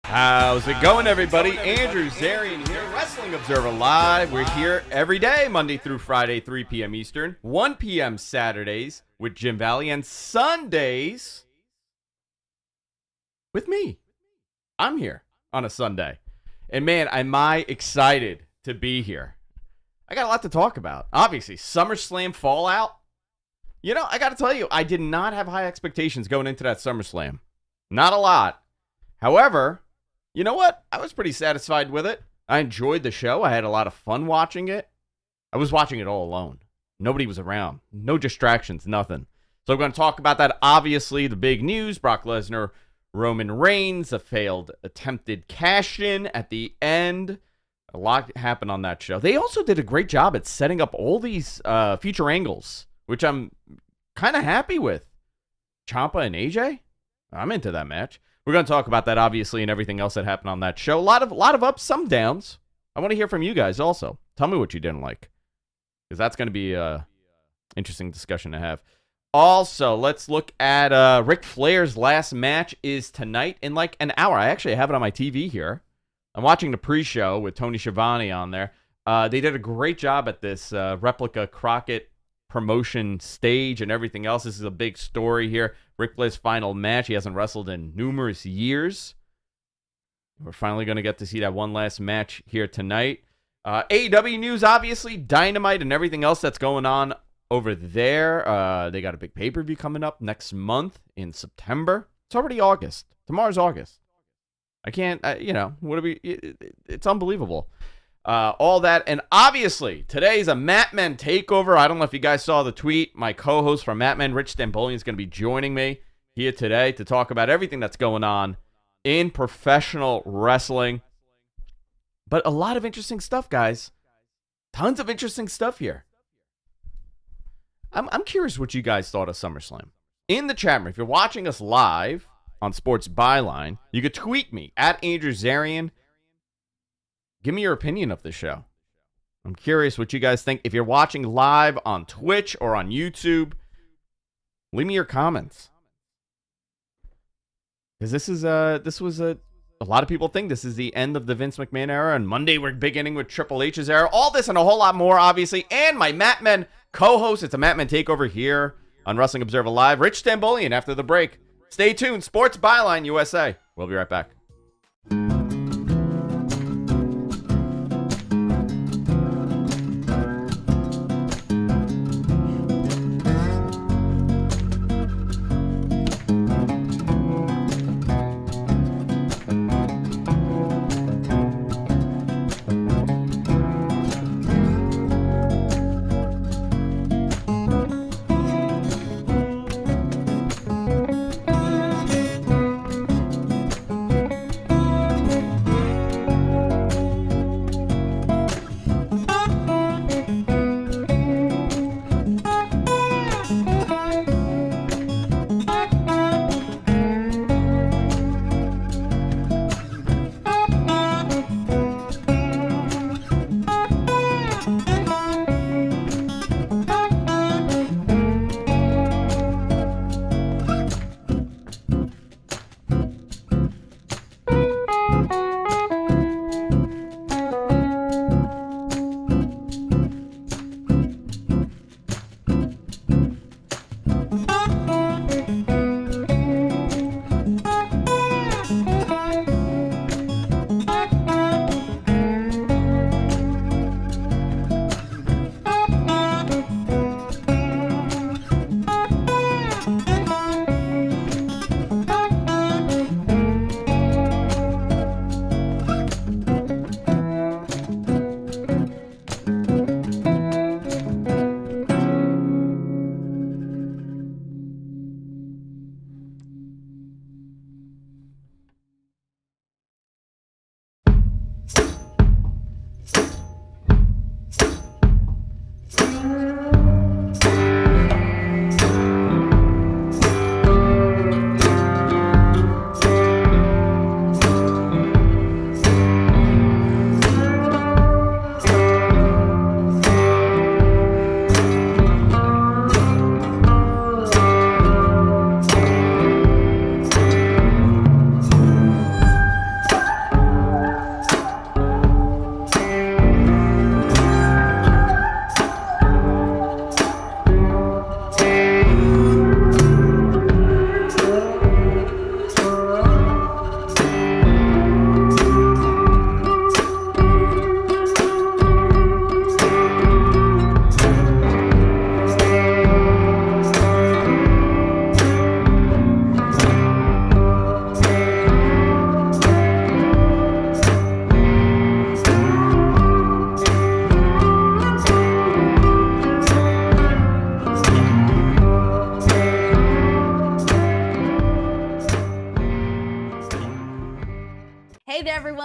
How's it going, everybody? Andrew Zarian here, Wrestling Observer Live. We're here every day, Monday through Friday, 3 p.m. Eastern, 1 p.m. Saturdays with Jim Valley, and Sundays with me. I'm here on a Sunday. And man, am I excited to be here. I got a lot to talk about. Obviously, SummerSlam fallout. You know, I got to tell you, I did not have high expectations going into that SummerSlam. Not a lot. However, you know what? I was pretty satisfied with it. I enjoyed the show. I had a lot of fun watching it. I was watching it all alone. Nobody was around. No distractions, nothing. So we're going to talk about that. Obviously, the big news, Brock Lesnar, Roman Reigns, a failed attempted cash-in at the end. A lot happened on that show. They also did a great job at setting up all these future angles, which I'm kind of happy with. Ciampa and AJ? I'm into that match. We're going to talk about that, obviously, and everything else that happened on that show. A lot of ups, some downs. I want to hear from you guys also. Tell me what you didn't like, because that's going to be an interesting discussion to have. Also, let's look at Ric Flair's last match is tonight in like an hour. I actually have it on my TV here. I'm watching the pre-show with Tony Schiavone on there. They did a great job at this replica Crockett promotion stage and everything else. This is a big story here. Ric Flair's final match. He hasn't wrestled in numerous years. We're finally going to get to see that one last match here tonight. AEW news, obviously, Dynamite and everything else that's going on over there. They got a big pay-per-view coming up next month in September. It's already August. Tomorrow's August. I can't, it's unbelievable. All that, and obviously, today's a Mat Men takeover. I don't know if you guys saw the tweet. My co-host from Mat Men, Rich Stambolian, is going to be joining me here today to talk about everything that's going on in professional wrestling. But a lot of interesting stuff, guys. Tons of interesting stuff here. I'm curious what you guys thought of SummerSlam. In the chat room, if you're watching us live on Sports Byline, you could tweet me at Andrew Zarian. Give me your opinion of the show. I'm curious what you guys think. If you're watching live on Twitch or on YouTube, leave me your comments. Because this was a lot of people think this is the end of the Vince McMahon era, and Monday we're beginning with Triple H's era. All this and a whole lot more, obviously. And my Mat Men co-host. It's a Mat Men takeover here on Wrestling Observer Live. Rich Stambolian after the break. Stay tuned. Sports Byline USA. We'll be right back.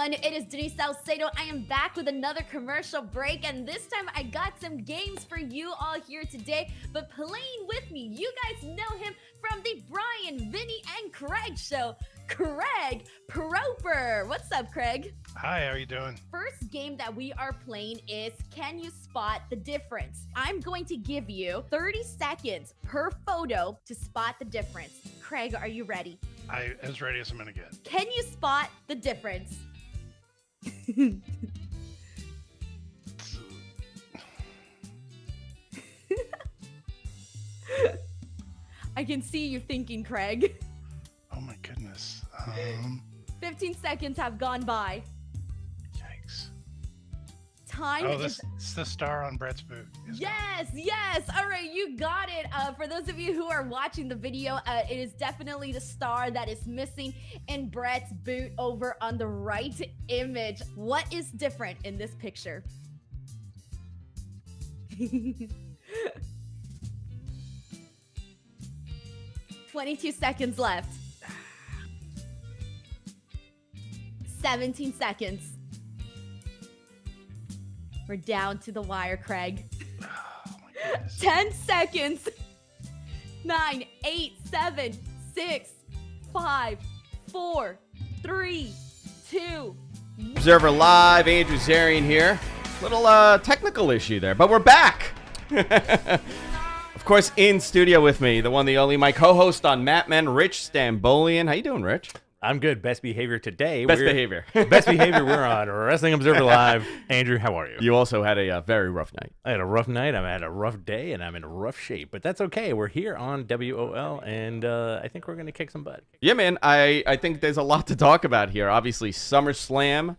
everyone, it is Denise Salcedo. I am back with another commercial break, and this time I got some games for you all here today. But playing with me, you guys know him from the Brian, Vinny, and Craig show, Craig Proper. What's up, Craig? Hi, how are you doing? First game that we are playing is Can You Spot the Difference? I'm going to give you 30 seconds per photo to spot the difference. Craig, are you ready? I as ready as I'm gonna get. Can you spot the difference? I can see you thinking, Craig. Oh my goodness. 15 seconds have gone by. Yikes. Time is... It's the star on Brett's boot. Yes. All right, you got it. For those of you who are watching the video, it is definitely the star that is missing in Brett's boot over on the right image. What is different in this picture? 22 seconds left. 17 seconds. We're down to the wire, Craig. Oh my goodness. 10 seconds. 9, 8, 7, 6, 5, 4, 3, 2. Observer Live, Andrew Zarian here. Little technical issue there, but we're back. Of course, in studio with me, the one, the only, my co-host on Mat Men, Rich Stambolian. How you doing, Rich? I'm good. Best behavior today. Best behavior. Best behavior. We're on Wrestling Observer Live. Andrew, how are you? You also had a very rough night. I had a rough night. I had a rough day, and I'm in rough shape. But that's okay. We're here on WOL, and I think we're going to kick some butt. Yeah, man. I think there's a lot to talk about here. Obviously, SummerSlam,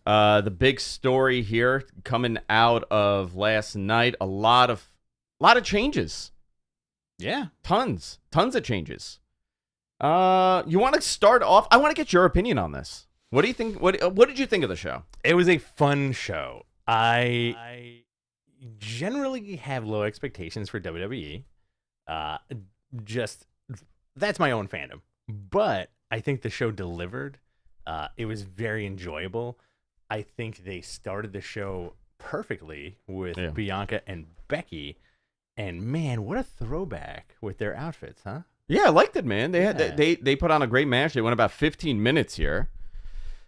the big story here coming out of last night. A lot of changes. Yeah. Tons of changes. You want to start off? I want to get your opinion on this. What do you think? What did you think of the show? It was a fun show. I generally have low expectations for WWE. Just that's my own fandom. But I think the show delivered. It was very enjoyable. I think they started the show perfectly with Bianca and Becky. And man, what a throwback with their outfits, huh? Yeah, I liked it, man. They put on a great match. They went about 15 minutes here.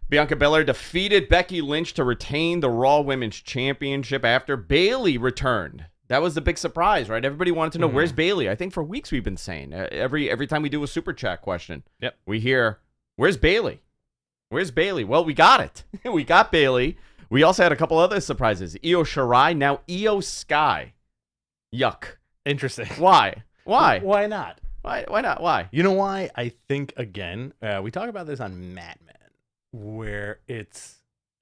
Bianca Belair defeated Becky Lynch to retain the Raw Women's Championship after Bayley returned. That was the big surprise, right? Everybody wanted to know, where's Bayley? I think for weeks we've been saying, every time we do a Super Chat question, we hear, where's Bayley? Where's Bayley? Well, we got it. We got Bayley. We also had a couple other surprises. Io Shirai, now Io Sky. Yuck. Interesting. Why? Why not? Why not? Why? You know why? I think, again, we talk about this on Mat Men, where it's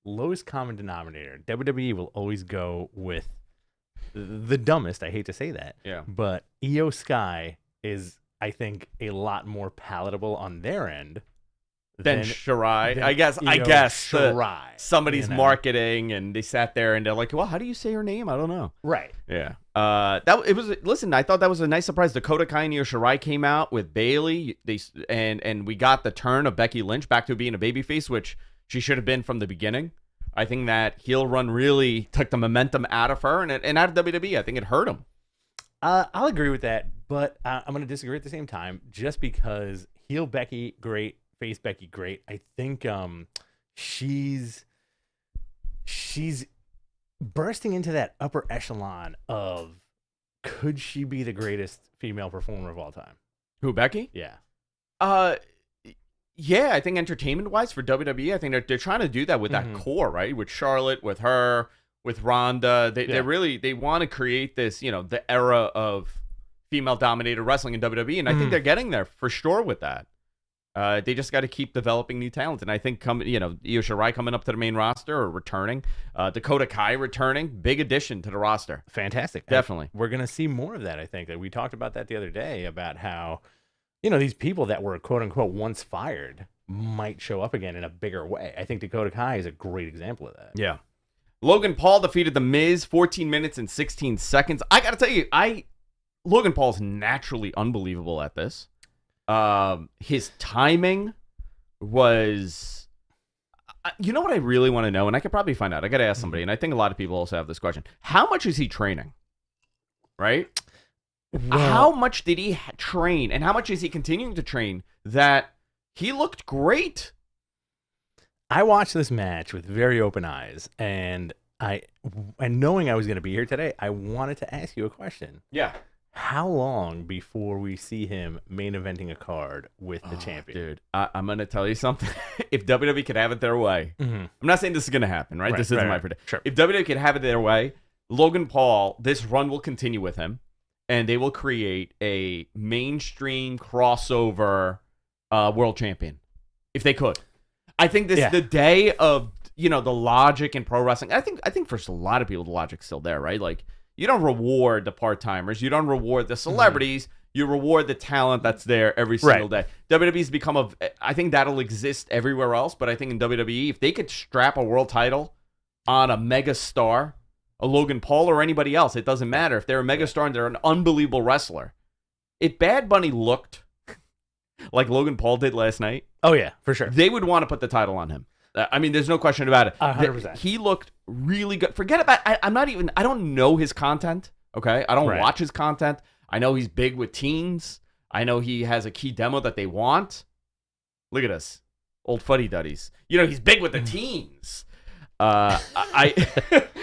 lowest common denominator. WWE will always go with the dumbest. I hate to say that. Yeah. But Io Sky is, I think, a lot more palatable on their end than Shirai. I guess Shirai, somebody's marketing, and they sat there and they're like, well, how do you say her name? I don't know. Right. Yeah. Listen, I thought that was a nice surprise. Dakota Kai and Io Shirai came out with Bayley. And we got the turn of Becky Lynch back to being a babyface, which she should have been from the beginning. I think that heel run really took the momentum out of her and out of WWE. I think it hurt him. I'll agree with that, but I'm going to disagree at the same time, just because heel Becky, great. Face Becky, great. I think she's bursting into that upper echelon of, could she be the greatest female performer of all time? Who, Becky? Yeah. Yeah, I think entertainment-wise for WWE, I think they're trying to do that with that core, right? With Charlotte, with her, with Ronda. They want to create this, the era of female-dominated wrestling in WWE, and I think they're getting there for sure with that. They just got to keep developing new talent, and I think Io Shirai coming up to the main roster or returning, Dakota Kai returning, big addition to the roster. Fantastic, definitely. We're gonna see more of that. I think that we talked about that the other day about how, these people that were quote unquote once fired might show up again in a bigger way. I think Dakota Kai is a great example of that. Yeah. Logan Paul defeated The Miz, 14 minutes and 16 seconds. I got to tell you, Logan Paul's naturally unbelievable at this. His timing was, You know what I really want to know, and I could probably find out. I got to ask somebody, and I think a lot of people also have this question. How much is he training? Right? How much did he train, and how much is he continuing to train that he looked great? I watched this match with very open eyes, and knowing I was going to be here today, I wanted to ask you a question. Yeah. How long before we see him main eventing a card with the champion? Dude, I'm going to tell you something. If WWE could have it their way, I'm not saying this is going to happen, right? This isn't my prediction. Sure. If WWE could have it their way, Logan Paul, this run will continue with him, and they will create a mainstream crossover world champion. If they could. I think this the day of, the logic in pro wrestling. I think for a lot of people, the logic's still there, right? Like, you don't reward the part-timers. You don't reward the celebrities. You reward the talent that's there every single day. WWE's become I think that'll exist everywhere else, but I think in WWE, if they could strap a world title on a mega star, a Logan Paul or anybody else, it doesn't matter. If they're a mega star and they're an unbelievable wrestler. If Bad Bunny looked like Logan Paul did last night, oh yeah, for sure, they would want to put the title on him. I mean, there's no question about it. 100%. He looked really good. Forget about. I don't know his content. Okay, I don't watch his content. I know he's big with teens. I know he has a key demo that they want. Look at us, old fuddy duddies. He's big with the teens.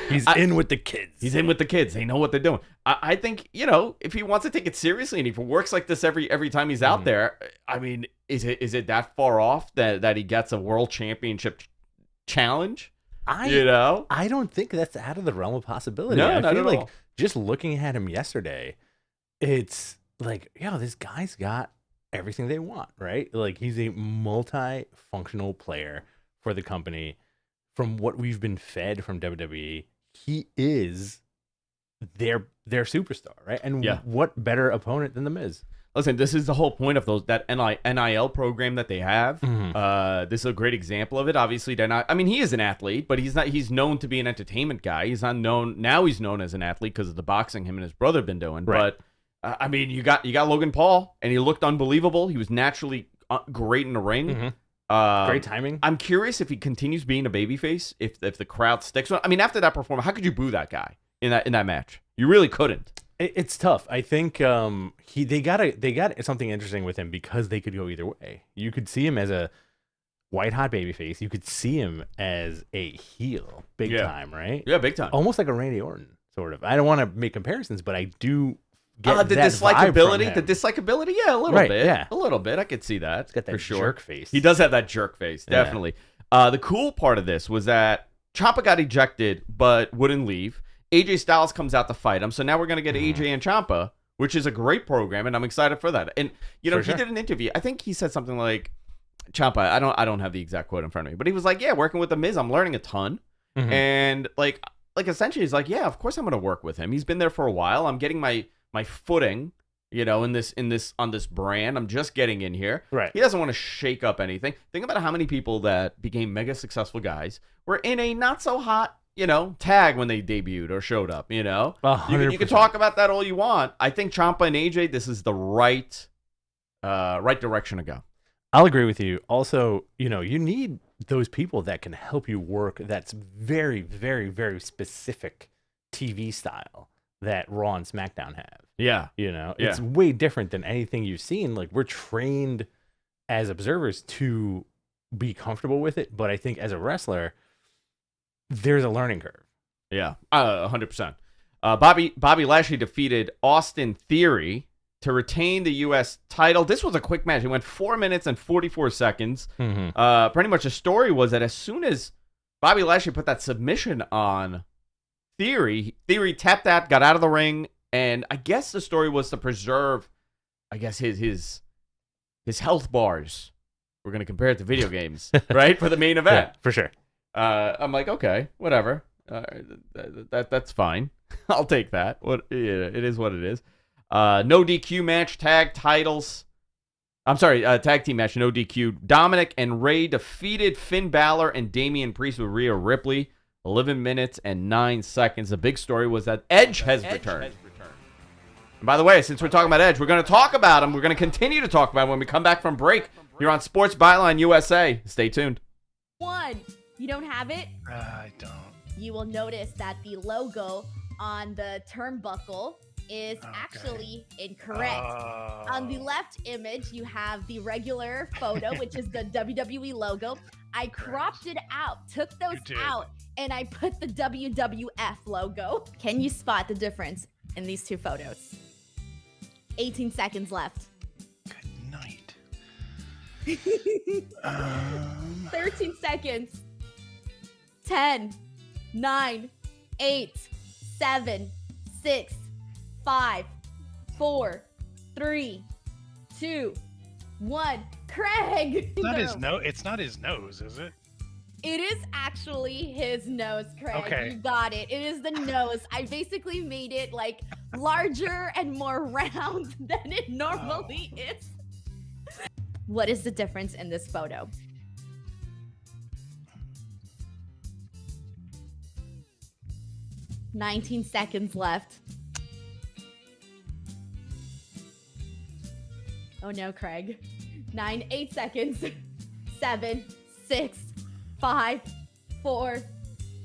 He's in with the kids. He's in with the kids. They know what they're doing. I think, if he wants to take it seriously and if he works like this every time he's out there, I mean, is it that far off that he gets a world championship challenge? I don't think that's out of the realm of possibility. No, I not feel at like all. Just looking at him yesterday, it's like, this guy's got everything they want, right? Like, he's a multi-functional player for the company. From what we've been fed from WWE, he is their superstar, right? And what better opponent than The Miz? Listen, this is the whole point of that NIL program that they have. This is a great example of it. Obviously, they're not. I mean, he is an athlete, but he's not. He's known to be an entertainment guy. He's not known now. He's known as an athlete because of the boxing him and his brother have been doing. Right. But I mean, you got Logan Paul, and he looked unbelievable. He was naturally great in the ring. Great timing. I'm curious if he continues being a babyface, if the crowd sticks. I mean, after that performance, how could you boo that guy in that match? You really couldn't. It's tough. I think they got something interesting with him because they could go either way. You could see him as a white hot babyface. You could see him as a heel, big time, right? Yeah, big time. Almost like a Randy Orton, sort of. I don't want to make comparisons, but I do. The dislikability, yeah, a little bit. Yeah. A little bit. I could see that. He's got that for sure. jerk face. He does have that jerk face, definitely. The cool part of this was that Ciampa got ejected but wouldn't leave. AJ Styles comes out to fight him. So now we're going to get AJ and Ciampa, which is a great program, and I'm excited for that. And he did an interview. I think he said something like, Ciampa, I don't have the exact quote in front of me, but he was like, yeah, working with The Miz, I'm learning a ton. And like essentially he's like, yeah, of course I'm going to work with him. He's been there for a while. I'm getting my footing, on this brand. I'm just getting in here. Right. He doesn't want to shake up anything. Think about how many people that became mega successful guys were in a not so hot, tag when they debuted or showed up, You can talk about that all you want. I think Ciampa and AJ, this is the right direction to go. I'll agree with you. Also, you need those people that can help you work that's very, very, very specific TV style that Raw and SmackDown have. Yeah. It's way different than anything you've seen. Like, we're trained as observers to be comfortable with it, but I think as a wrestler, there's a learning curve. Yeah, 100%. Bobby Lashley defeated Austin Theory to retain the U.S. title. This was a quick match. It went 4 minutes and 44 seconds. Pretty much the story was that as soon as Bobby Lashley put that submission on Theory tapped out, got out of the ring, and I guess the story was to preserve, his health bars. We're going to compare it to video games, right? For the main event. Yeah, for sure. I'm like, okay, whatever. That's fine. I'll take that. It is what it is. No DQ match, tag titles. I'm sorry, tag team match, no DQ. Dominic and Ray defeated Finn Balor and Damian Priest with Rhea Ripley. 11 minutes and 9 seconds. The big story was that Edge has returned. And by the way, since we're talking about Edge, we're going to talk about him. We're going to continue to talk about him when we come back from break here on Sports Byline USA. Stay tuned. 1, You don't have it? I don't. You will notice that the logo on the turnbuckle is Okay. actually incorrect. On the left image, you have the regular photo, which is the WWE logo. I cropped it out, took those You did. out, and I put the WWF logo. Can you spot the difference in these two photos? 18 seconds left. Good night. 13 seconds. 10, 9, 8, 7, 6, 5, 4, 3, 2, 1. Craig! It's not his nose, is it? It is actually his nose, Craig. Okay. You got it. It is the nose. I basically made it like larger and more round than it normally is. What is the difference in this photo? "19 seconds left. Oh no, Craig. 9, 8 seconds. 7, 6, 5, 4,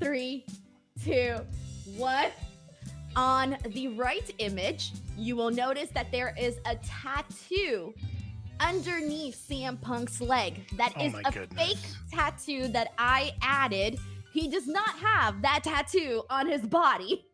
3, 2, 1. On the right image, you will notice that there is a tattoo underneath CM Punk's leg. That Oh is my a goodness. fake tattoo that I added. He does not have that tattoo on his body.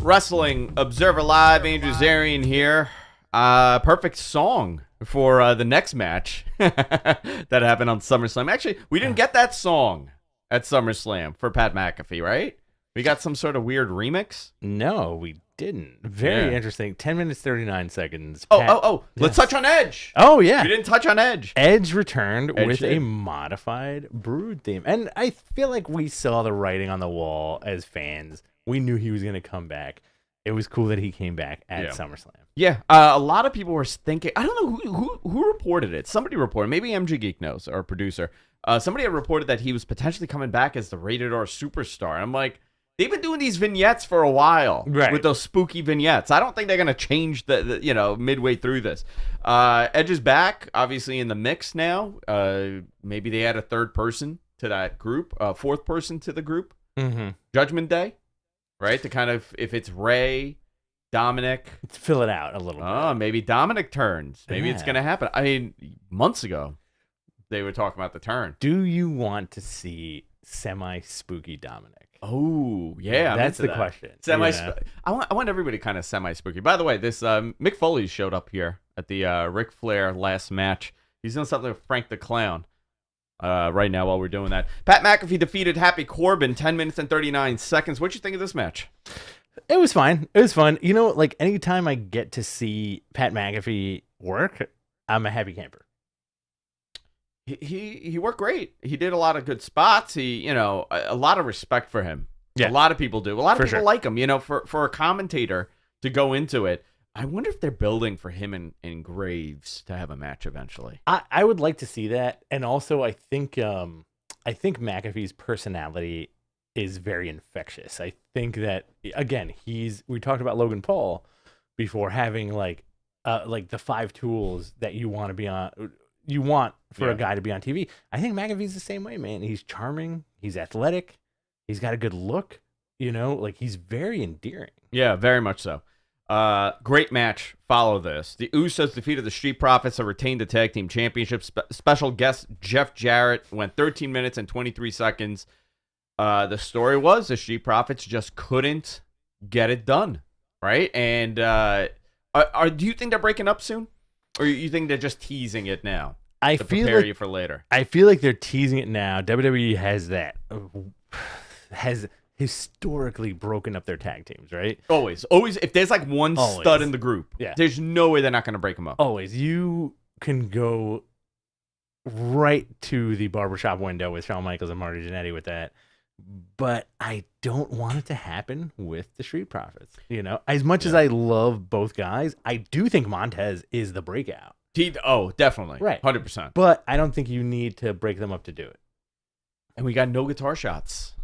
Wrestling Observer Live, Andrew Zarian here. Perfect song for the next match that happened on SummerSlam. Actually, we didn't get that song at SummerSlam for Pat McAfee, right? We got some sort of weird remix. No, we didn't. Very Yeah. interesting. 10 minutes, 39 seconds. Oh, Pat- Let's Yes. touch on Edge. Oh, yeah. We didn't touch on Edge. Edge returned Edge with a did. modified Brood theme. And I feel like we saw the writing on the wall as fans. We knew he was going to come back. It was cool that he came back at Yeah. SummerSlam. Yeah, a lot of people were thinking. I don't know who reported it. Somebody reported. Maybe MG Geek knows, our producer. Somebody had reported that he was potentially coming back as the Rated R Superstar. And I'm like, they've been doing these vignettes for a while, Right. with those spooky vignettes. I don't think they're gonna change the midway through this. Edge is back, obviously in the mix now. Maybe they add a third person to that group, fourth person to the group. Mm-hmm. Judgment Day, right? To kind of, if it's Ray, Dominic. Let's fill it out a little bit. Oh, maybe Dominic turns. Maybe it's Yeah. going to happen. I mean, months ago, they were talking about the turn. Do you want to see semi-spooky Dominic? Oh, yeah. I'm That's into the that. question. Semi. Yeah. I want everybody kind of semi-spooky. By the way, this Mick Foley showed up here at the Ric Flair last match. He's doing something with Frank the Clown right now while we're doing that. Pat McAfee defeated Happy Corbin 10 minutes and 39 seconds. What'd you think of this match? It was fine. It was fun. You know, like anytime I get to see Pat McAfee work, I'm a happy camper. He worked great. He did a lot of good spots. A lot of respect for him. Yeah. A lot of people do. A lot of For people sure. like him. For a commentator to go into it. I wonder if they're building for him and Graves to have a match eventually. I would like to see that, and also I think McAfee's personality is very infectious. I think that again, we talked about Logan Paul before having like the 5 tools that you want to be on. You want for a guy to be on TV. I think McAfee's the same way, man. He's charming. He's athletic. He's got a good look. Like he's very endearing. Yeah, very much so. Great match. Follow this. The Usos defeated the Street Profits and retained the Tag Team Championship. Special guest Jeff Jarrett went 13 minutes and 23 seconds. The story was the Street Profits just couldn't get it done, right? And do you think they're breaking up soon? Or you think they're just teasing it now to prepare you for later? I feel like they're teasing it now. WWE has historically broken up their tag teams, right? Always. If there's like one stud in the group, there's no way they're not going to break them up. Always. You can go right to the barbershop window with Shawn Michaels and Marty Jannetty with that. But I don't want it to happen with the Street Profits. As much as I love both guys, I do think Montez is the breakout. Definitely. Right. 100%. But I don't think you need to break them up to do it. And we got no guitar shots.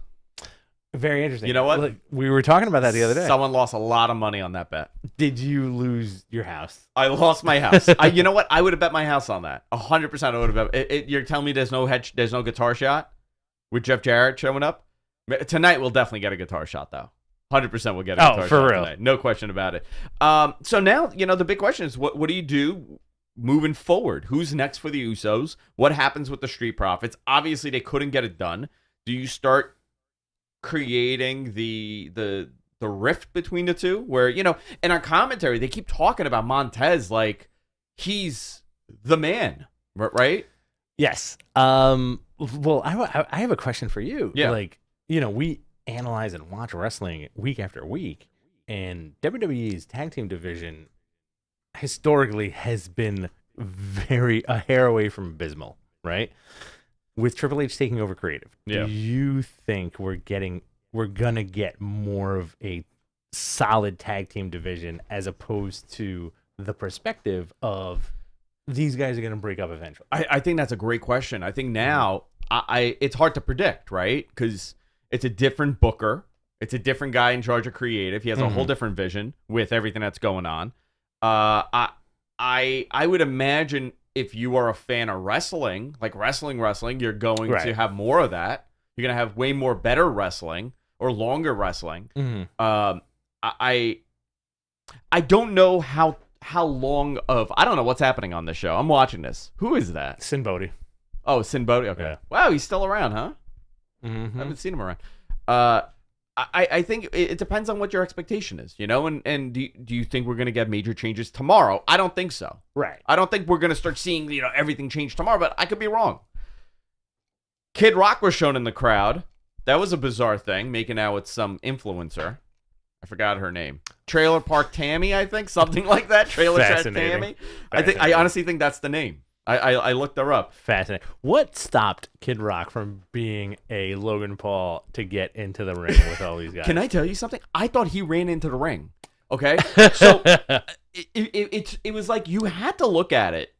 Very interesting. You know what? Look, we were talking about that the other day. Someone lost a lot of money on that bet. Did you lose your house? I lost my house. You know what? I would have bet my house on that. 100% I would have bet. You're telling me there's no guitar shot with Jeff Jarrett showing up? Tonight we'll definitely get a guitar shot though. 100% we'll get a guitar for shot real. tonight. No question about it. So now, the big question is what do you do moving forward? Who's next for the Usos? What happens with the Street Profits? Obviously they couldn't get it done. Do you start creating the rift between the two where, in our commentary they keep talking about Montez like he's the man, right? Yes. Well, I have a question for you. Yeah. We analyze and watch wrestling week after week, and WWE's tag team division historically has been a hair away from abysmal, right? With Triple H taking over creative. Yeah. Do you think we're gonna get more of a solid tag team division as opposed to the perspective of these guys are gonna break up eventually? I think that's a great question. I think now it's hard to predict, right? Because it's a different booker. It's a different guy in charge of creative. He has a whole different vision with everything that's going on. I would imagine if you are a fan of wrestling, like wrestling, you're going to have more of that. You're going to have way more better wrestling or longer wrestling. I don't know how long of... I don't know what's happening on this show. I'm watching this. Who is that? Sin Bodhi. Oh, Sin Bodhi. Okay. Yeah. Wow, he's still around, huh? Mm-hmm. I haven't seen him around. I think it depends on what your expectation is, and do you think we're going to get major changes tomorrow? I don't think so. Right. I don't think we're going to start seeing, everything change tomorrow, but I could be wrong. Kid Rock was shown in the crowd. That was a bizarre thing, making out with some influencer. I forgot her name. Trailer Park Tammy, I think, something like that. Trailer Park Tammy. I honestly think that's the name. I looked her up. Fascinating. What stopped Kid Rock from being a Logan Paul to get into the ring with all these guys? Can I tell you something? I thought he ran into the ring. Okay? So it was like you had to look at it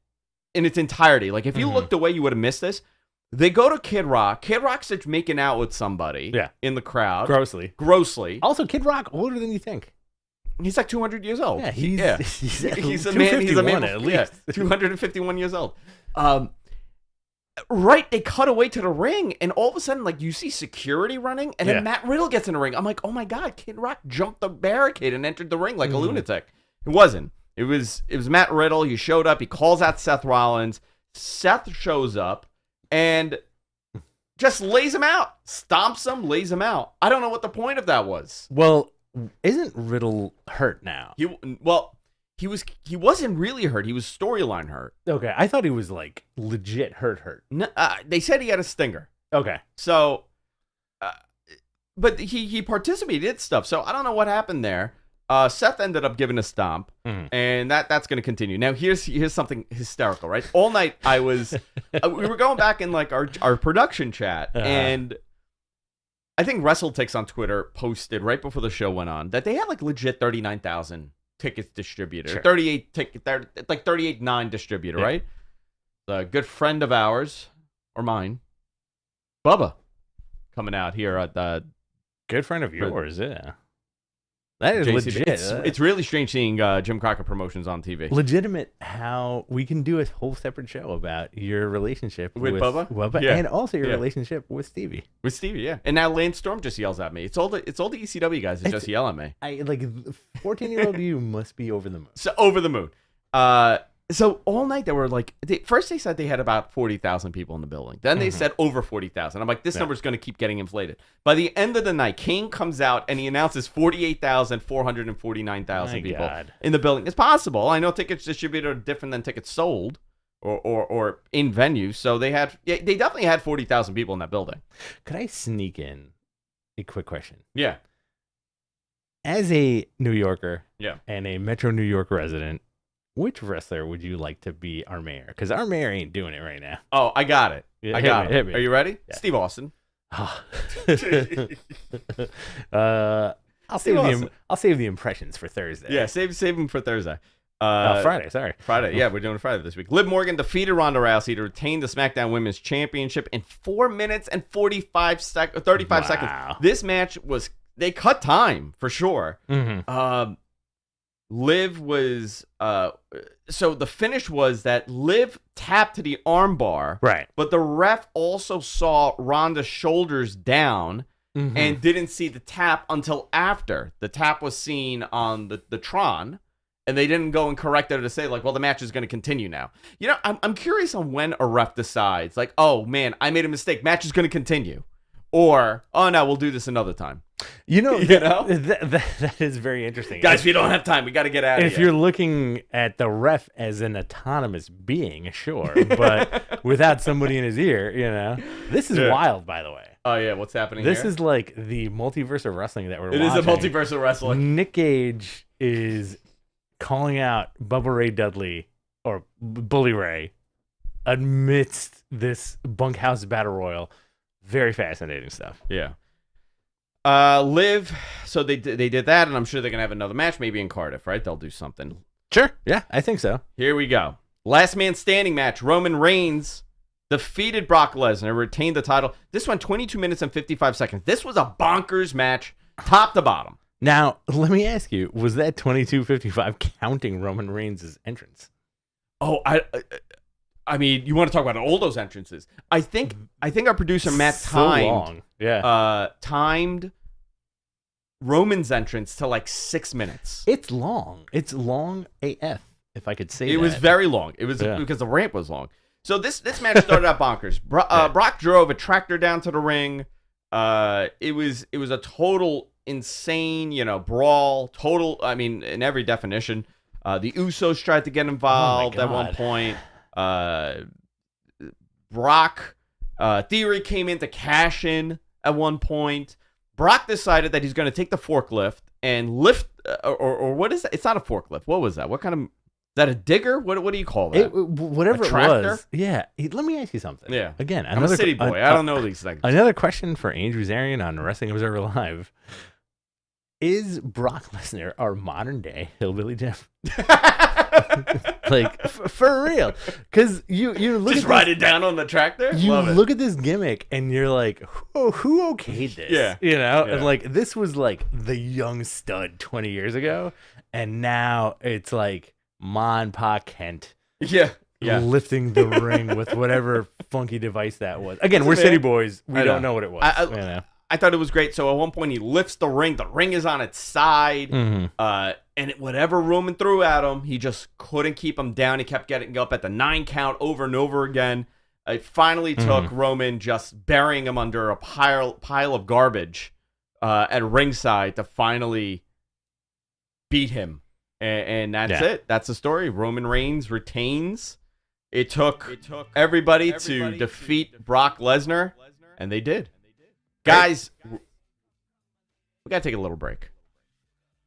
in its entirety. Like if you looked away, you would have missed this. They go to Kid Rock. Kid Rock starts making out with somebody in the crowd. Grossly. Also, Kid Rock, older than you think. He's like 200 years old. Yeah, he's a man. He's a man at least. 251 years old. Right, they cut away to the ring, and all of a sudden, like you see security running, and then Matt Riddle gets in the ring. I'm like, oh my god, Kid Rock jumped the barricade and entered the ring like a lunatic. It wasn't. It was Matt Riddle. He showed up. He calls out Seth Rollins. Seth shows up and just lays him out, stomps him, lays him out. I don't know what the point of that was. Well, isn't Riddle hurt now? He wasn't really hurt. He was storyline hurt. Okay, I thought he was like legit hurt. No, they said he had a stinger. Okay, so, but he participated in stuff. So I don't know what happened there. Seth ended up giving a stomp, and that's going to continue. Now here's something hysterical, right? All night I was, we were going back in like our production chat, and I think WrestleTix on Twitter posted right before the show went on that they had like legit 39,000 tickets distributor. Sure. 38 ticket. They're like 38.9 distributor, Yeah. right? A good friend of ours or mine, Bubba, coming out here at the Good friend of yours, yeah. That is JCB. legit. It's really strange seeing Jim Crockett Promotions on TV. Legitimate how we can do a whole separate show about your relationship With Bubba? Yeah. and also your Yeah. relationship with Stevie. With Stevie, yeah. And now Lance Storm just yells at me. It's all the ECW guys that just yell at me. I like 14-year-old you must be over the moon. So over the moon. So all night they were like, first they said they had about 40,000 people in the building. Then they said over 40,000. I'm like, this number's going to keep getting inflated. By the end of the night, King comes out and he announces 48,449,000 My people God. in the building. It's possible. I know tickets distributed are different than tickets sold or in venues. So they definitely had 40,000 people in that building. Could I sneak in a quick question? Yeah. As a New Yorker Yeah. and a Metro New York resident, which wrestler would you like to be our mayor? Because our mayor ain't doing it right now. Oh, I got it. Yeah, I got hit it. me. Are you ready? Yeah. Steve Austin. I'll Steve Austin. I'll save the impressions for Thursday. Yeah, save him for Thursday. Friday. Sorry, Friday. Yeah, we're doing it Friday this week. Liv Morgan defeated Ronda Rousey to retain the SmackDown Women's Championship in 4 minutes and 35 seconds. Wow. This match was they cut time for sure. Mm-hmm. Liv was so the finish was that Liv tapped to the armbar, Right. but the ref also saw Ronda's shoulders down. Mm-hmm. And didn't see the tap until after. The tap was seen on the Tron, and they didn't go and correct it to say, like, well, the match is going to continue now. You know, I'm curious on when a ref decides, like, oh, man, I made a mistake. Match is going to continue. Or, oh, no, we'll do this another time. You know, that that is very interesting. Guys, we don't have time. We got to get out of here. If you're looking at the ref as an autonomous being, sure, but without somebody in his ear, you know, this is wild, by the way. Oh, yeah, what's happening This here? is like the multiverse of wrestling that we're It watching. is a multiverse of wrestling. Nick Gage is calling out Bubba Ray Dudley, or Bully Ray, amidst this bunkhouse battle royal. Very fascinating stuff. Yeah. Liv, so they did that, and I'm sure they're going to have another match, maybe in Cardiff, right? They'll do something. Sure. Yeah, I think so. Here we go. Last man standing match. Roman Reigns defeated Brock Lesnar, retained the title. This went 22 minutes and 55 seconds. This was a bonkers match, top to bottom. Now, let me ask you, was that 22:55 counting Roman Reigns' entrance? Oh, I mean, you want to talk about all those entrances. I think our producer Matt timed timed Roman's entrance to like 6 minutes. It's long. It's long AF, if I could say that. It was very long. It was because the ramp was long. So this match started out bonkers. Brock drove a tractor down to the ring. It was a total insane, brawl. Total. I mean, in every definition. The Usos tried to get involved at one point. Brock Theory came in to cash in at one point. Brock decided that he's going to take the forklift and lift, or what is that? It's not a forklift. What was that? What kind of? Is that a digger? What do you call that? Whatever it was. Yeah. Let me ask you something. Yeah. Again, I'm a city boy. I don't know these things. Another question for Andrew Zarian on Wrestling Observer Live. Is Brock Lesnar our modern day Hillbilly Jim? Like, for real. Because you look just at ride it down on the tractor? You Love it. look at this gimmick and you're like, who okayed this? Yeah. You know? Yeah. And like, this was like the young stud 20 years ago. And now it's like Ma and Pa Kent. Yeah. Lifting the ring with whatever funky device that was. Again, we're city boys. We don't know what it was. I thought it was great. So at one point he lifts the ring. The ring is on its side. Mm-hmm. And whatever Roman threw at him, he just couldn't keep him down. He kept getting up at the 9 count over and over again. It finally took Roman just burying him under a pile of garbage at ringside to finally beat him. And that's it. That's the story. Roman Reigns retains. It took everybody to defeat Brock Lesnar, and they did. Guys, we got to take a little break.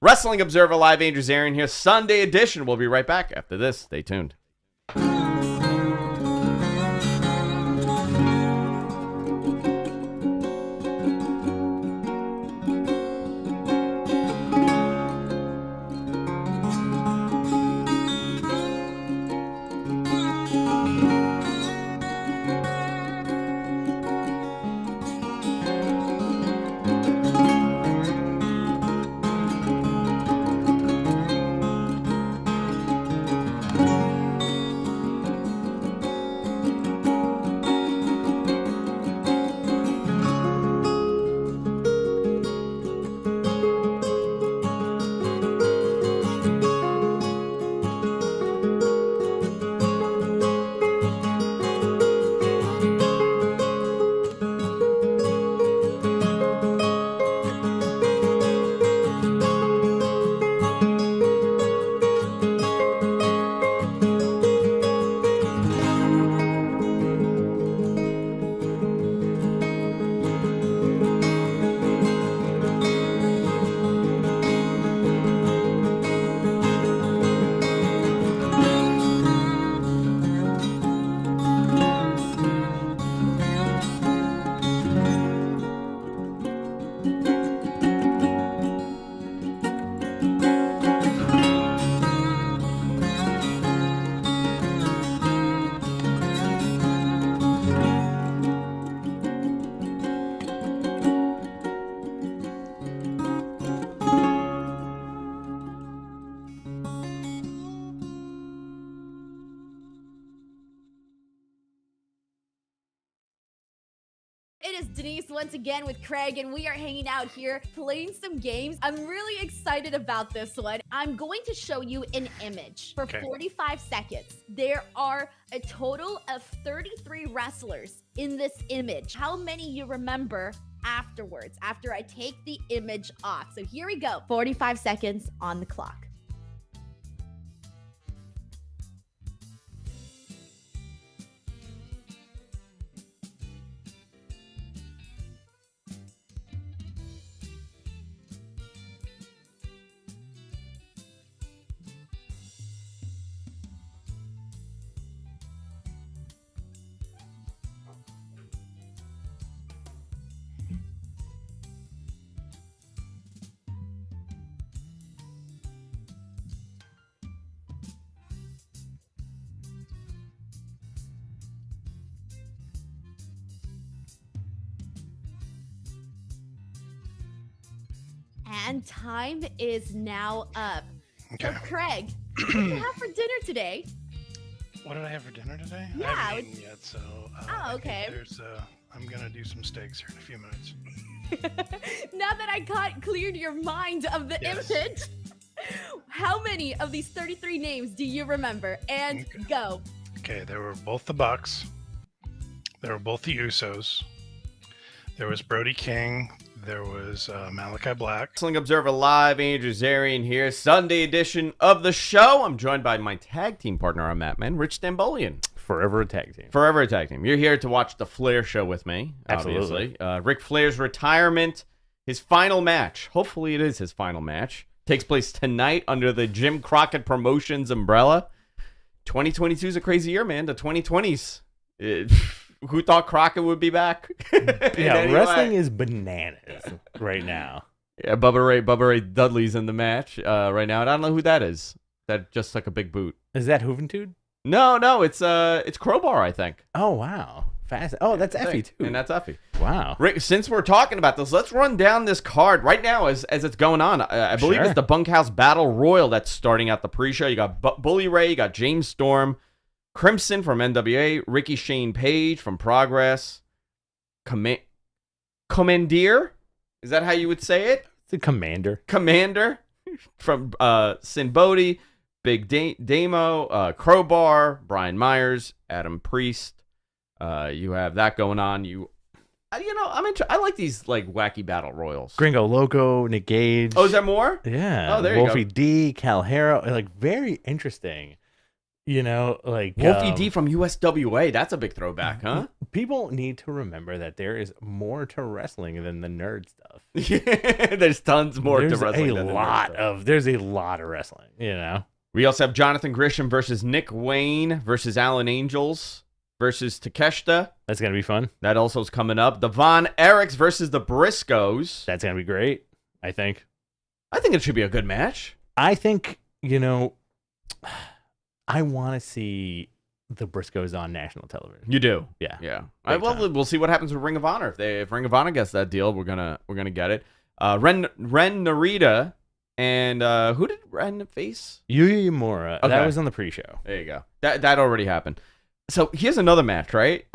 Wrestling Observer Live, Andrew Zarian here. Sunday edition. We'll be right back after this. Stay tuned. Denise once again with Craig, and we are hanging out here playing some games. I'm really excited about this one. I'm going to show you an image for 45 seconds. There are a total of 33 wrestlers in this image. How many you remember afterwards, after I take the image off? So here we go. 45 seconds on the clock. And time is now up. Okay. So, Craig, what do you have for dinner today? What did I have for dinner today? Yeah, I haven't eaten yet, so. Oh, okay. I'm gonna do some steaks here in a few minutes. Now that I cleared your mind of the image, how many of these 33 names do you remember? And go. Okay, there were both the Bucks. There were both the Usos. There was Brody King. There was Malachi Black. Wrestling Observer Live, Andrew Zarian here. Sunday edition of the show. I'm joined by my tag team partner on that, man, Rich Stambolian. Forever a tag team. Forever a tag team. You're here to watch the Flair show with me, Absolutely. obviously. Ric Flair's retirement, his final match. Hopefully it is his final match. Takes place tonight under the Jim Crockett Promotions umbrella. 2022 is a crazy year, man. The 2020s. Who thought Crockett would be back? Yeah, wrestling is bananas right now. Yeah, Bubba Ray Dudley's in the match right now, and I don't know who that is. That just took a big boot. Is that Juventud? No, it's Crowbar, I think. Oh wow, fast. Oh, that's Effie too. And that's Effie. Wow. Rick, since we're talking about this, let's run down this card right now as it's going on. I believe Sure. it's the Bunkhouse Battle Royal that's starting out the pre-show. You got Bully Ray, you got James Storm, Crimson from NWA, Ricky Shane Page from Progress, Commandeer. Is that how you would say it? The Commander from Sin Bodhi, Big Damo, Crowbar, Brian Myers, Adam Priest. You have that going on. I like these like wacky battle royals. Gringo Loco, Nick Gage. Oh, is there more? Yeah. Oh, there you Wolfie go. D, Cal Harrow. Like very interesting. Like Wolfie D from USWA. That's a big throwback, huh? People need to remember that there is more to wrestling than the nerd stuff. Yeah, there's tons more There's to wrestling. than the nerd stuff. There's a lot of wrestling, We also have Jonathan Grisham versus Nick Wayne versus Alan Angels versus Takeshita. That's gonna be fun. That also is coming up. The Von Erichs versus the Briscoes. That's gonna be great. I think it should be a good match. I think, I want to see the Briscoes on national television. You do, Yeah. yeah. Big Well, time. we'll see what happens with Ring of Honor. If Ring of Honor gets that deal, we're gonna get it. Ren Narita and who did Ren face? Yuya Uemura. Okay. That was on the pre-show. There you go. That already happened. So here's another match, right?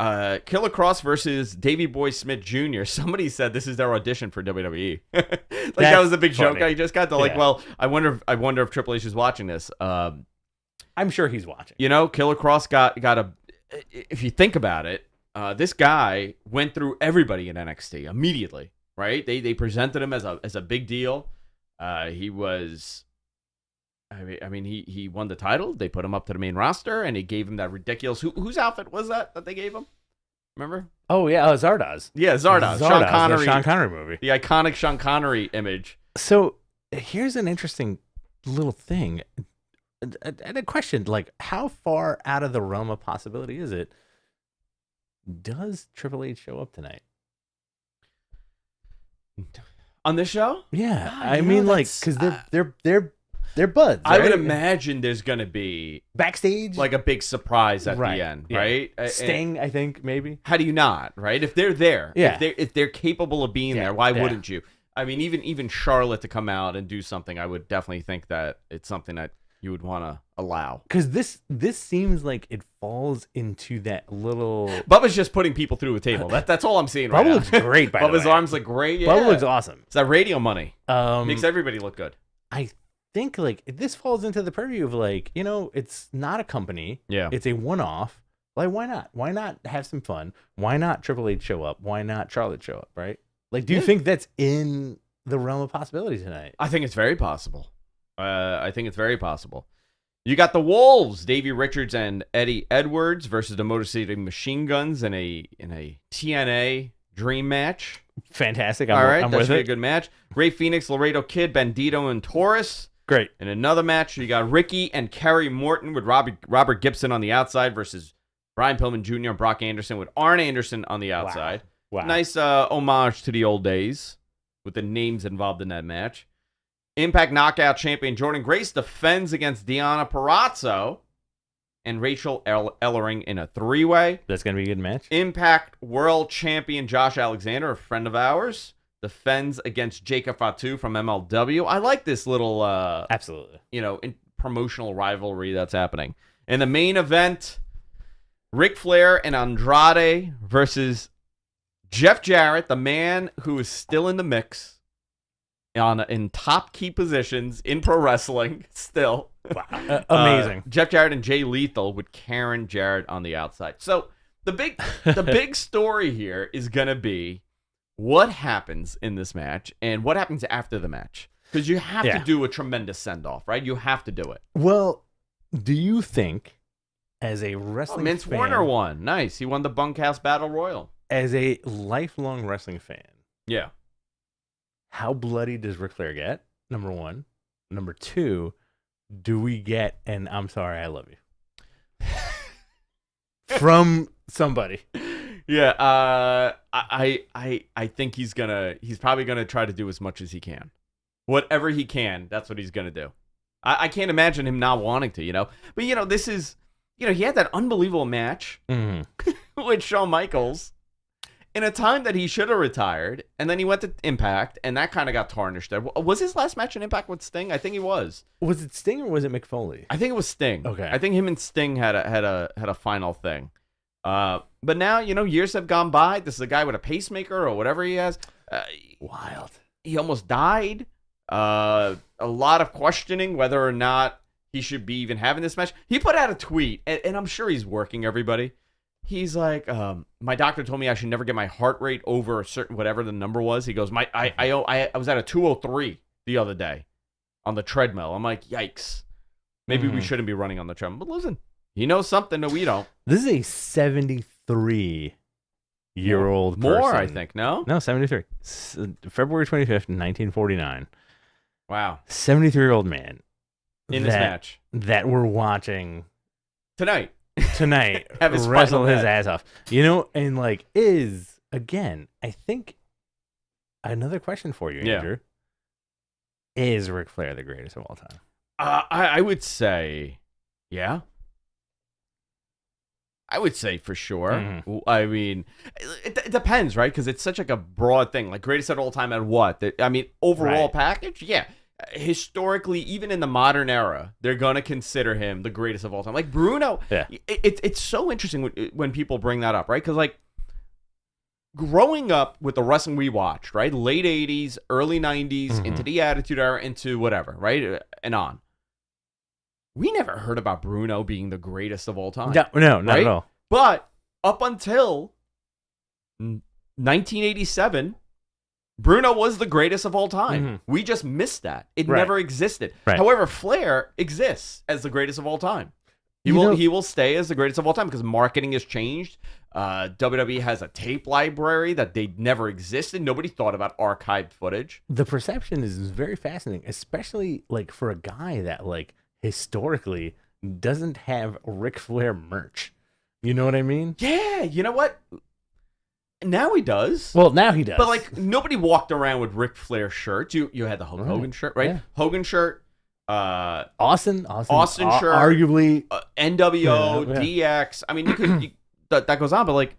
Killer Cross versus Davey Boy Smith Jr. Somebody said this is their audition for WWE. That was a big joke funny. I just got to. Yeah. Well, I wonder if Triple H is watching this. I'm sure he's watching. Killer Cross got a. If you think about it, this guy went through everybody in NXT immediately, right? They presented him as a big deal. He was. I mean, he won the title. They put him up to the main roster, and he gave him that ridiculous. Whose outfit was that they gave him? Remember? Oh yeah, Zardoz. Yeah, Zardoz. Sean Connery. The Sean Connery movie. The iconic Sean Connery image. So here's an interesting little thing, and a question: like, how far out of the realm of possibility is it? Does Triple H show up tonight On this show? Yeah, Ah, I you know, mean, like, that's- because they're buds. I would right? imagine there's gonna be backstage, like a big surprise at Right, the end, yeah. right? Sting. I think maybe. How do you not, right? If they're there, Yeah. if they're capable of being Yeah, there, why yeah. wouldn't you? I mean, even Charlotte to come out and do something, I would definitely think that it's something that you would want to allow. Because this seems like it falls into that little. Bubba's just putting people through a table. That's all I'm seeing right Bubba now. looks great, by the way. Bubba's arms look great. Yeah. Bubba looks awesome. It's that radio money. Um, Makes everybody look good. I think like this falls into the purview of like, it's not a company. Yeah. It's a one-off. Like, why not? Why not have some fun? Why not Triple H show up? Why not Charlotte show up? Right? Like, do you think that's in the realm of possibility tonight? I think it's very possible. I think it's very possible. You got the Wolves, Davey Richards and Eddie Edwards versus the Motor City Machine Guns in a TNA dream match. Fantastic. All right, I'm that with should be it. a good match. Ray Phoenix, Laredo Kid, Bandito, and Taurus. Great. In another match, you got Ricky and Kerry Morton with Robert Gibson on the outside versus Brian Pillman Jr. and Brock Anderson with Arn Anderson on the outside. Wow. Nice homage to the old days with the names involved in that match. Impact Knockout Champion Jordan Grace defends against Deonna Purrazzo and Rachel Ellering in a three-way. That's going to be a good match. Impact World Champion Josh Alexander, a friend of ours, defends against Jacob Fatu from MLW. I like this little, Absolutely. promotional rivalry that's happening. In the main event, Ric Flair and Andrade versus Jeff Jarrett, the man who is still in the mix in top key positions in pro wrestling still. Wow. Amazing. Jeff Jarrett and Jay Lethal with Karen Jarrett on the outside. So the big story here is gonna be what happens in this match and what happens after the match. Because you have to do a tremendous send-off, right? You have to do it. Well, do you think, as a wrestling Vince fan, Warner won. Nice. He won the Bunkhouse Battle Royal. as a lifelong wrestling fan, Yeah. how bloody does Ric Flair get? Number one. Number two, do we get an "I'm sorry, I love you" from somebody? Yeah, I think he's probably gonna try to do as much as he can. Whatever he can, that's what he's gonna do. I can't imagine him not wanting to, But this is, he had that unbelievable match with Shawn Michaels in a time that he should have retired, and then he went to Impact, and that kind of got tarnished there. Was his last match in Impact with Sting? I think he was. Was it Sting or was it Mick Foley? I think it was Sting. Okay. I think him and Sting had a final thing. But now, years have gone by. This is a guy with a pacemaker or whatever he has. Wild. He almost died. A lot of questioning whether or not he should be even having this match. He put out a tweet, and I'm sure he's working everybody. He's like, my doctor told me I should never get my heart rate over a certain whatever the number was. He goes, I was at a 203 the other day on the treadmill. I'm like, yikes. Maybe we shouldn't be running on the treadmill. But listen, he knows something that we don't. This is a 73-year-old person. More, I think. No? No, 73. February 25th, 1949. Wow. 73-year-old man. In this match. That we're watching Tonight. have his wrestle final his match. ass off. And is, again, I think, another question for you, Yeah. Andrew. Is Ric Flair the greatest of all time? I would say, yeah. I would say for sure. Mhm. I mean, it depends, right? Because it's such like a broad thing. Like greatest at all time at what? Overall Right. package? Yeah. Historically, even in the modern era, they're going to consider him the greatest of all time. Like Bruno, Yeah. it's so interesting when people bring that up, right? Because growing up with the wrestling we watched, right? Late 80s, early 90s, into the Attitude Era, into whatever, right? And on. We never heard about Bruno being the greatest of all time. No, not right? at all. But up until 1987, Bruno was the greatest of all time. Mhm. We just missed that. It Right. never existed. Right. However, Flair exists as the greatest of all time. He will stay as the greatest of all time because marketing has changed. WWE has a tape library that they never existed. Nobody thought about archived footage. The perception is very fascinating, especially for a guy that historically doesn't have Ric Flair merch. You know what I mean? Yeah, you know what? Now he does. Well, now he does. But nobody walked around with Ric Flair shirts. You had the Hulk Hogan shirt, right? Yeah. Hogan shirt, Austin shirt, arguably NWO, Yeah. DX. I mean, that goes on, but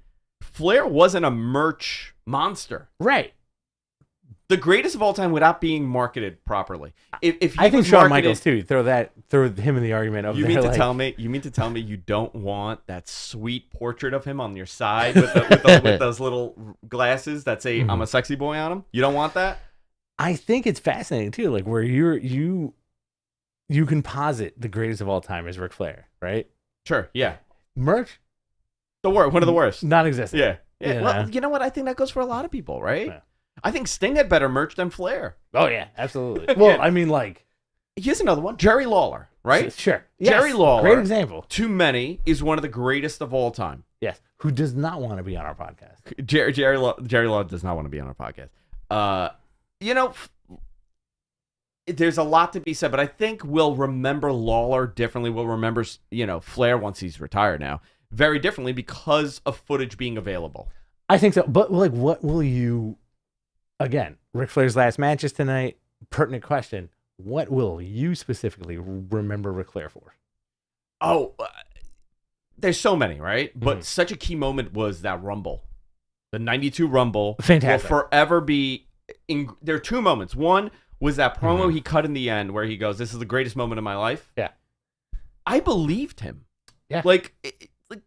Flair wasn't a merch monster. right. The greatest of all time without being marketed properly. If he I think was Shawn marketed, Michaels too. Throw him in the argument of You they're mean to like, tell me? You mean to tell me you don't want that sweet portrait of him on your side with those little glasses that say "I'm a sexy boy" on them? You don't want that? I think it's fascinating too, like where you can posit the greatest of all time as Ric Flair, right? Sure. Yeah. Merch, One of the worst. non-existent. Yeah. Yeah. Well, you know what? I think that goes for a lot of people, right? Yeah. I think Sting had better merch than Flair. Oh yeah, absolutely. Well, Yeah. I mean, like, Here's another one. Jerry Lawler, right? Sure. Jerry Yes, Lawler. great example. To many, is one of the greatest of all time. Yes, who does not want to be on our podcast? Jerry Lawler does not want to be on our podcast. You know, there's a lot to be said, but I think we'll remember Lawler differently. We'll remember, Flair once he's retired now, very differently because of footage being available. I think so. But like, what will you? Again, Ric Flair's last match is tonight. Pertinent question. What will you specifically remember Ric Flair for? Oh, there's so many, right? But such a key moment was that Rumble. The 92 Rumble. Fantastic. Will forever be... There are two moments. One was that promo he cut in the end where he goes, "This is the greatest moment of my life." Yeah. I believed him. Yeah. Like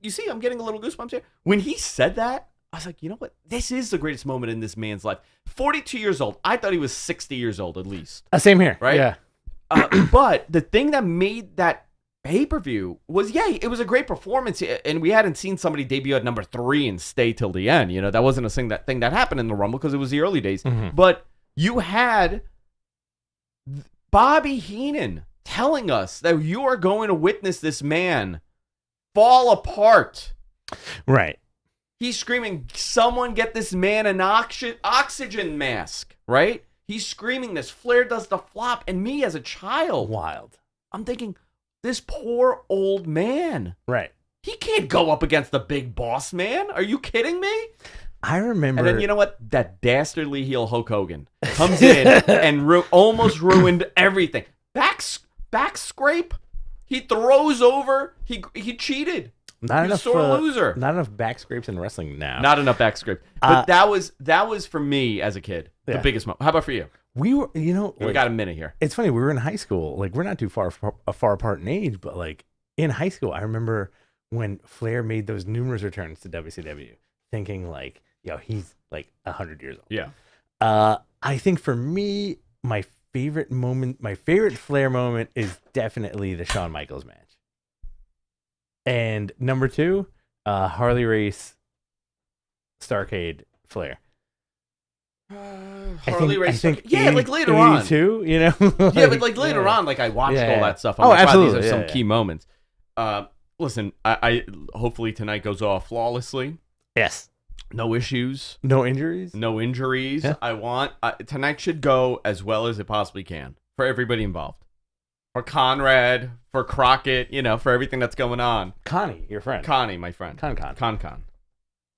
you see, I'm getting a little goosebumps here. When he said that, I was like, you know what? This is the greatest moment in this man's life. 42 years old. I thought he was 60 years old at least. Same here. Right? Yeah. But the thing that made that pay-per-view was, it was a great performance. And we hadn't seen somebody debut at number 3 and stay till the end. That wasn't a thing that happened in the Rumble because it was the early days. But you had Bobby Heenan telling us that you are going to witness this man fall apart. Right. He's screaming, "Someone get this man an oxygen mask," right? He's screaming this. Flair does the flop. And me as a child, Wild. I'm thinking, this poor old man. Right. He can't go up against the big boss man. Are you kidding me? I remember. And then you know what? That dastardly heel Hulk Hogan comes in and almost ruined everything. Back scrape. He throws over. He cheated. Not He's enough a sore loser. Not enough back scrapes in wrestling now. Not enough back scrape. But that was for me as a kid the Yeah. biggest moment. How about for you? We were, We like, got a minute here. it's funny. We were in high school. Like, we're not too far apart in age, but like in high school, I remember when Flair made those numerous returns to WCW, thinking like, he's like 100 years old. Yeah. I think for me, my favorite Flair moment is definitely the Shawn Michaels match. And number 2, Harley Race, Starrcade, Flair. Harley Race. I think Yeah, like later on. 82, Yeah, but like later on, like I watched Yeah. all that stuff. I'm Oh, like, wow, absolutely. these are some Yeah, key moments. Listen, I hopefully tonight goes off flawlessly. Yes. No issues, No injuries. no injuries. Yeah. Tonight should go as well as it possibly can for everybody involved. For Conrad, for Crockett, for everything that's going on. Connie, your friend. Connie, my friend. Con.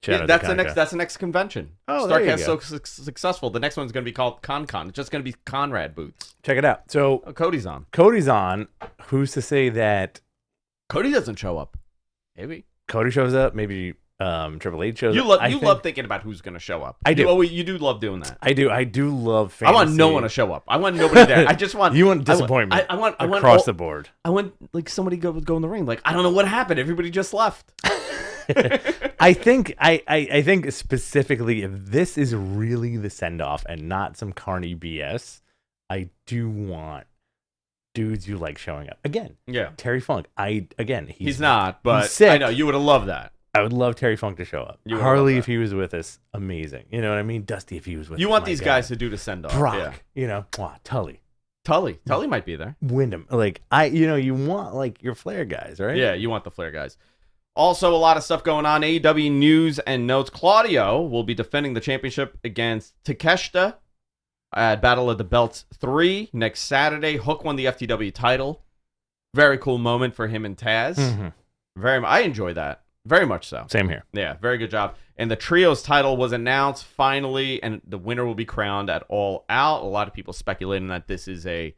Yeah, that's the next convention. Oh, there you Starrcast's go. so successful. The next one's going to be called Con. It's just going to be Conrad booths. Check it out. So Oh, Cody's on. Cody's on. Who's to say that Cody doesn't show up. Maybe. Cody shows up? Maybe Triple H shows You up. love thinking about who's going to show up. I do. You do love doing that. I do love I fantasy. want no one to show up. I want nobody there. I just want You want disappointment. I want across the board. I want like somebody go in the ring. Like I don't know what happened. Everybody just left. I think specifically if this is really the send off and not some carny BS, I do want dudes you like showing up. Again, Yeah. Terry Funk. He's not, but sick. I know you would have loved that. I would love Terry Funk to show up. You would Harley love if he was with us, amazing. You know what I mean? Dusty if he was with us. You want my these God. guys to do the send off. Brock, Yeah. Tully, Tully might be there. Wyndham. Like you want like your Flair guys, right? Yeah, you want the Flair guys. Also, a lot of stuff going on. AEW news and notes. Claudio will be defending the championship against Takeshita at Battle of the Belts 3 next Saturday. Hook won the FTW title. Very cool moment for him and Taz. Mhm. I enjoy that. Very much so. Same here. Yeah, very good job. And the Trios title was announced finally, and the winner will be crowned at All Out. A lot of people speculating that this is a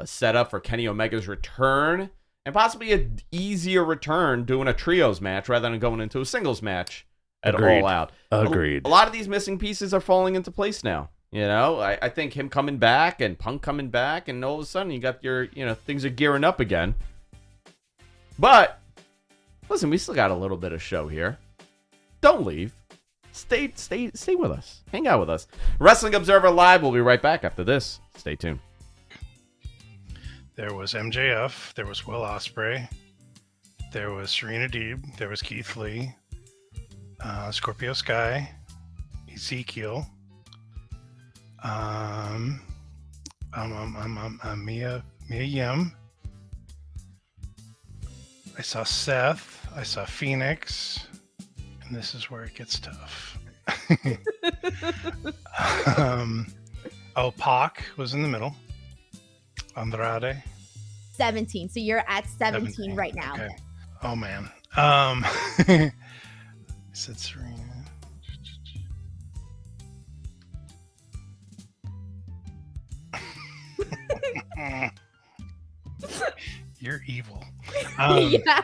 setup for Kenny Omega's return, and possibly an easier return doing a Trios match rather than going into a singles match at Agreed. All Out. Agreed. A lot of these missing pieces are falling into place now. You know, I think him coming back and Punk coming back, and all of a sudden you got your, things are gearing up again. But listen, we still got a little bit of show here. Don't leave. Stay with us. Hang out with us. Wrestling Observer Live. We'll be right back after this. Stay tuned. There was MJF. There was Will Ospreay. There was Serena Deeb. There was Keith Lee. Scorpio Sky. Ezekiel. Mia Yim. I saw Seth. I saw Phoenix. And this is where it gets tough. Pac was in the middle. Andrade. 17. So you're at 17 right now. Okay. Oh man. I said Serena. You're evil. Yeah.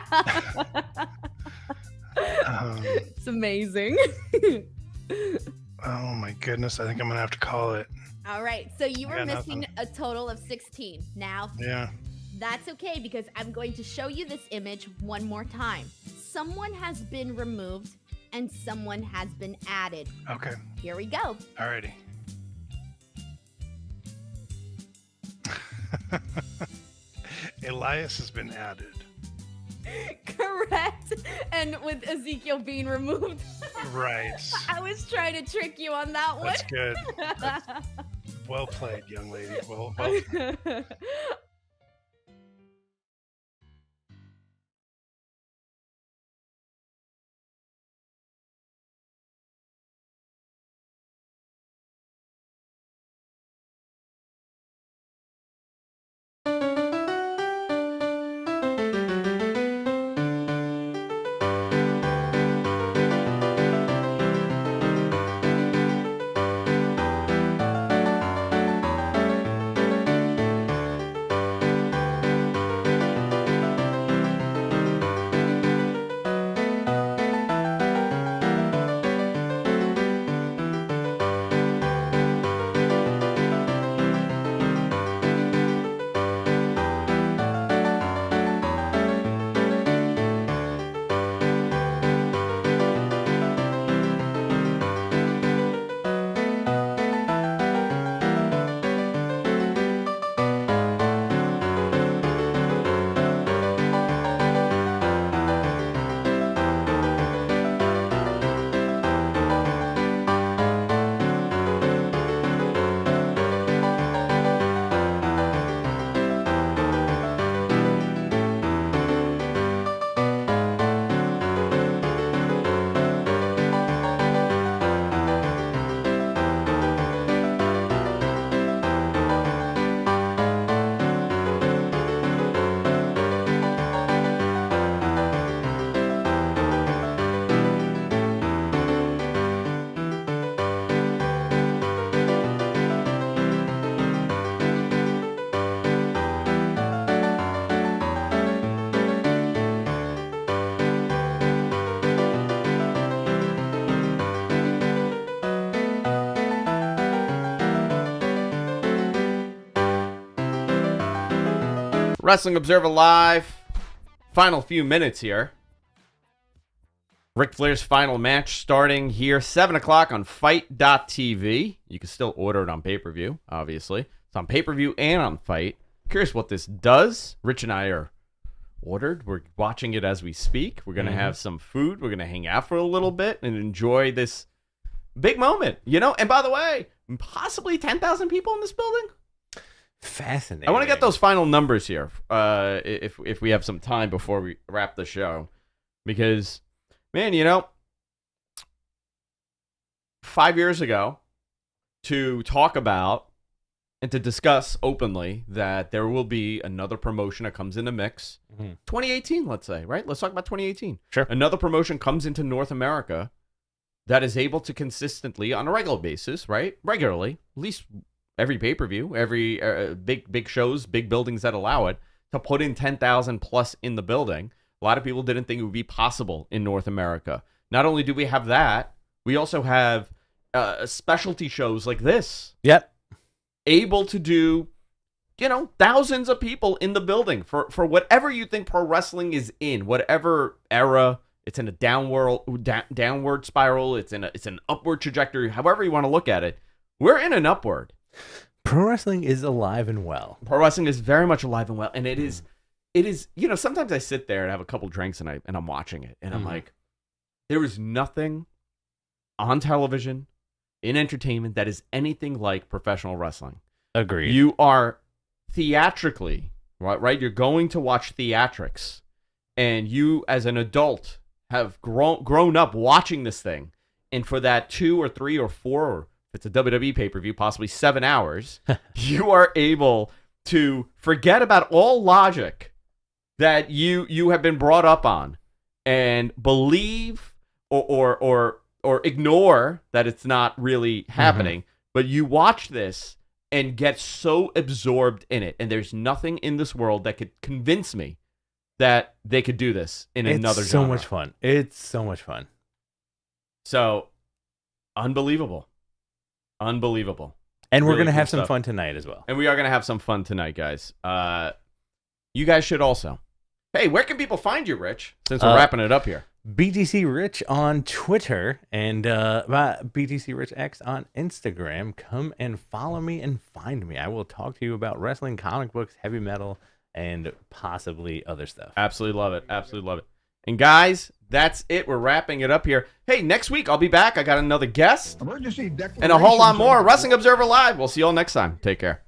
It's amazing. Oh my goodness. I think I'm going to have to call it. All right. So you were got missing nothing. a total of 16. Now, Yeah. that's okay because I'm going to show you this image one more time. Someone has been removed and someone has been added. Okay. Here we go. Alrighty. Elias has been added. Correct. And with Ezekiel being removed, Right. I was trying to trick you on that one. That's good. That's well played, young lady. Well Wrestling Observer Live. Final few minutes here. Ric Flair's final match starting here, 7 o'clock on Fight.tv. You can still order it on pay-per-view, obviously. It's on pay-per-view and on Fight. Curious what this does. Rich and I are ordered. We're watching it as we speak. We're going to have some food. We're going to hang out for a little bit and enjoy this big moment. And by the way, possibly 10,000 people in this building? Fascinating. I want to get those final numbers here, if we have some time before we wrap the show, because, man, 5 years ago, to talk about and to discuss openly that there will be another promotion that comes in the mix, 2018, let's say, right? Let's talk about 2018. Sure. Another promotion comes into North America that is able to consistently, on a regular basis, right? Regularly, at least every pay-per-view, every big shows, big buildings that allow it, to put in 10,000 plus in the building. A lot of people didn't think it would be possible in North America. Not only do we have that, we also have specialty shows like this. Yep. Able to do, thousands of people in the building for whatever you think pro wrestling is in, whatever era. It's in a downward spiral. It's an upward trajectory. However you want to look at it, we're in an upward. Pro wrestling is alive and well. Pro wrestling is very much alive and well, and it is. Sometimes I sit there and have a couple drinks and I'm watching it, and I'm like, there is nothing on television, in entertainment, that is anything like professional wrestling. Agreed. You are theatrically, right? You're going to watch theatrics, and you as an adult have grown up watching this thing, and for that 2 or 3 or 4, or if it's a WWE pay-per-view, possibly 7 hours, you are able to forget about all logic that you have been brought up on and believe or ignore that it's not really happening, but you watch this and get so absorbed in it, and there's nothing in this world that could convince me that they could do this in another It's so genre. much fun. It's so much fun. So, unbelievable. Unbelievable. And we're Really going to cool have some stuff. fun tonight as well. And we are going to have some fun tonight, guys. You guys should also. Hey, where can people find you, Rich? Since we're wrapping it up here. BTC Rich on Twitter and BTC Rich X on Instagram. Come and follow me and find me. I will talk to you about wrestling, comic books, heavy metal, and possibly other stuff. Absolutely love it. Absolutely love it. And guys, that's it. We're wrapping it up here. Hey, next week I'll be back. I got another guest Emergency and a whole lot more. Wrestling Observer Live. We'll see you all next time. Take care.